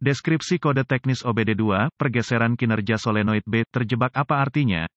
Deskripsi kode teknis OBD2, pergeseran kinerja solenoid B, terjebak apa artinya?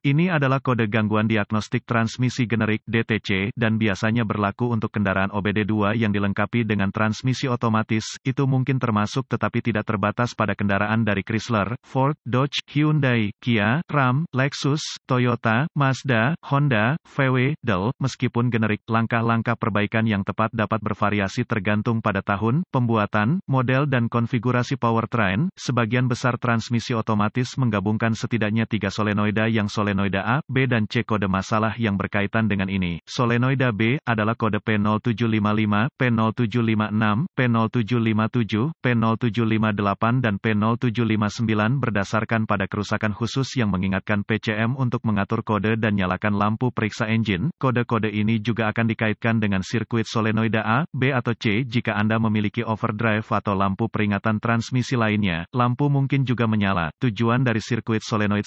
Ini adalah kode gangguan diagnostik transmisi generik (DTC) dan biasanya berlaku untuk kendaraan OBD2 yang dilengkapi dengan transmisi otomatis. Itu mungkin termasuk tetapi tidak terbatas pada kendaraan dari Chrysler, Ford, Dodge, Hyundai, Kia, Ram, Lexus, Toyota, Mazda, Honda, VW, Dell. Meskipun generik, langkah-langkah perbaikan yang tepat dapat bervariasi tergantung pada tahun, pembuatan, model dan konfigurasi powertrain. Sebagian besar transmisi otomatis menggabungkan setidaknya 3 solenoida yang solenoida A, B dan C. Kode masalah yang berkaitan dengan ini. Solenoida B adalah kode P0755, P0756, P0757, P0758 dan P0759 berdasarkan pada kerusakan khusus yang mengingatkan PCM untuk mengatur kode dan nyalakan lampu periksa engine. Kode-kode ini juga akan dikaitkan dengan sirkuit solenoida A, B atau C jika Anda memiliki overdrive atau lampu peringatan transmisi lainnya. Lampu mungkin juga menyala. Tujuan dari sirkuit solenoid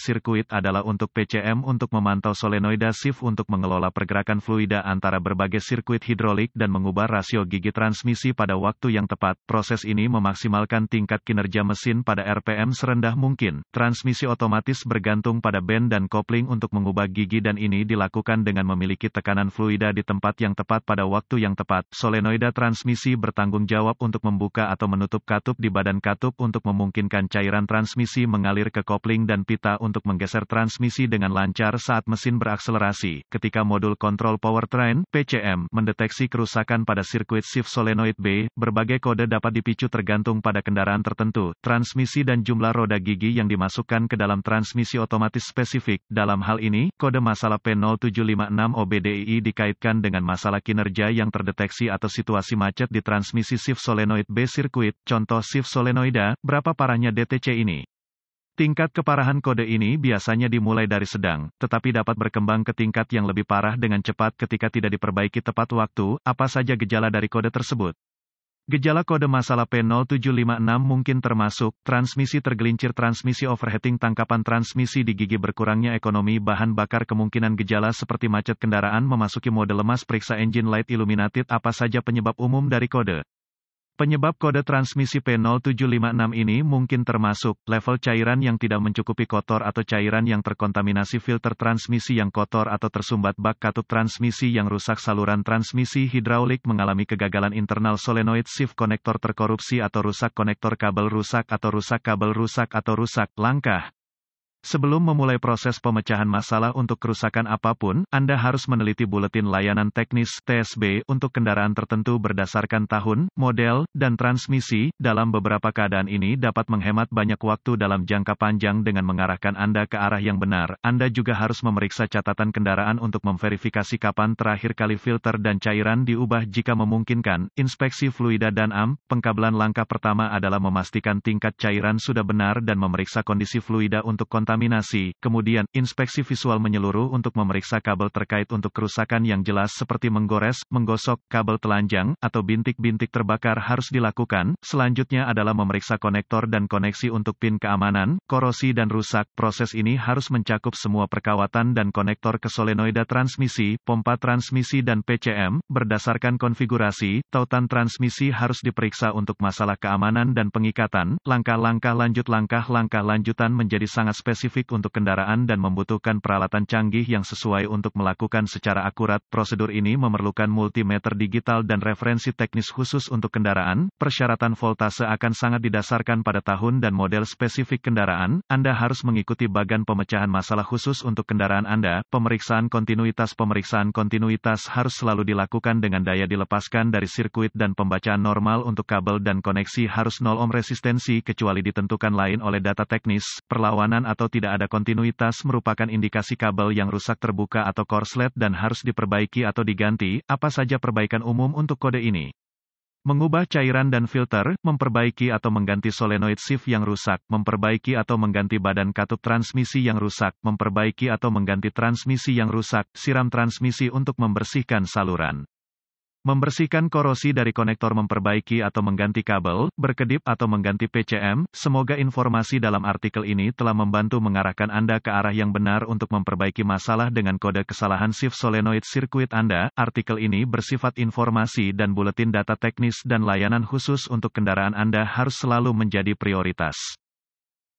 adalah untuk PCM untuk memantau solenoida shift untuk mengelola pergerakan fluida antara berbagai sirkuit hidrolik dan mengubah rasio gigi transmisi pada waktu yang tepat. Proses ini memaksimalkan tingkat kinerja mesin pada RPM serendah mungkin. Transmisi otomatis bergantung pada band dan kopling untuk mengubah gigi dan ini dilakukan dengan memiliki tekanan fluida di tempat yang tepat pada waktu yang tepat. Solenoida transmisi bertanggung jawab untuk membuka atau menutup katup di badan katup untuk memungkinkan cairan transmisi mengalir ke kopling dan pita untuk menggeser transmisi dengan lancar saat mesin berakselerasi. Ketika modul kontrol powertrain (PCM) mendeteksi kerusakan pada sirkuit shift solenoid B, berbagai kode dapat dipicu tergantung pada kendaraan tertentu, transmisi dan jumlah roda gigi yang dimasukkan ke dalam transmisi otomatis spesifik. Dalam hal ini, kode masalah P0756 OBDII dikaitkan dengan masalah kinerja yang terdeteksi atau situasi macet di transmisi shift solenoid B sirkuit. Contoh shift solenoida, berapa parahnya DTC ini? Tingkat keparahan kode ini biasanya dimulai dari sedang, tetapi dapat berkembang ke tingkat yang lebih parah dengan cepat ketika tidak diperbaiki tepat waktu. Apa saja gejala dari kode tersebut? Gejala kode masalah P0756 mungkin termasuk, transmisi tergelincir, transmisi overheating, tangkapan transmisi di gigi, berkurangnya ekonomi bahan bakar. Kemungkinan gejala seperti macet kendaraan memasuki mode lemas, periksa engine light illuminated. Apa saja penyebab umum dari kode? Penyebab kode transmisi P0756 ini mungkin termasuk, level cairan yang tidak mencukupi, kotor atau cairan yang terkontaminasi, filter transmisi yang kotor atau tersumbat, bak katup transmisi yang rusak, saluran transmisi hidraulik mengalami kegagalan, internal solenoid shift konektor terkorupsi atau rusak, konektor kabel rusak atau rusak, kabel rusak atau rusak. Langkah sebelum memulai proses pemecahan masalah untuk kerusakan apapun, Anda harus meneliti buletin layanan teknis (TSB) untuk kendaraan tertentu berdasarkan tahun, model, dan transmisi. Dalam beberapa keadaan ini dapat menghemat banyak waktu dalam jangka panjang dengan mengarahkan Anda ke arah yang benar. Anda juga harus memeriksa catatan kendaraan untuk memverifikasi kapan terakhir kali filter dan cairan diubah jika memungkinkan. Inspeksi fluida dan AM, pengkabelan. Langkah pertama adalah memastikan tingkat cairan sudah benar dan memeriksa kondisi fluida untuk kontaminasi. Kemudian, inspeksi visual menyeluruh untuk memeriksa kabel terkait untuk kerusakan yang jelas seperti menggores, menggosok, kabel telanjang, atau bintik-bintik terbakar harus dilakukan. Selanjutnya adalah memeriksa konektor dan koneksi untuk pin keamanan, korosi dan rusak. Proses ini harus mencakup semua perkawatan dan konektor ke solenoida transmisi, pompa transmisi dan PCM. Berdasarkan konfigurasi, tautan transmisi harus diperiksa untuk masalah keamanan dan pengikatan. Langkah-langkah lanjutan menjadi sangat spesifik untuk kendaraan dan membutuhkan peralatan canggih yang sesuai untuk melakukan secara akurat. Prosedur ini memerlukan multimeter digital dan referensi teknis khusus untuk kendaraan. Persyaratan voltase akan sangat didasarkan pada tahun dan model spesifik kendaraan. Anda harus mengikuti bagan pemecahan masalah khusus untuk kendaraan Anda. Pemeriksaan kontinuitas harus selalu dilakukan dengan daya dilepaskan dari sirkuit dan pembacaan normal untuk kabel dan koneksi harus 0 ohm resistensi kecuali ditentukan lain oleh data teknis. Perlawanan atau tidak ada kontinuitas merupakan indikasi kabel yang rusak, terbuka atau korslet dan harus diperbaiki atau diganti. Apa saja perbaikan umum untuk kode ini? Mengubah cairan dan filter, memperbaiki atau mengganti solenoid shift yang rusak, memperbaiki atau mengganti badan katup transmisi yang rusak, memperbaiki atau mengganti transmisi yang rusak, siram transmisi untuk membersihkan saluran. Membersihkan korosi dari konektor, memperbaiki atau mengganti kabel, berkedip atau mengganti PCM. Semoga informasi dalam artikel ini telah membantu mengarahkan Anda ke arah yang benar untuk memperbaiki masalah dengan kode kesalahan shift solenoid sirkuit Anda. Artikel ini bersifat informasi dan buletin data teknis dan layanan khusus untuk kendaraan Anda harus selalu menjadi prioritas.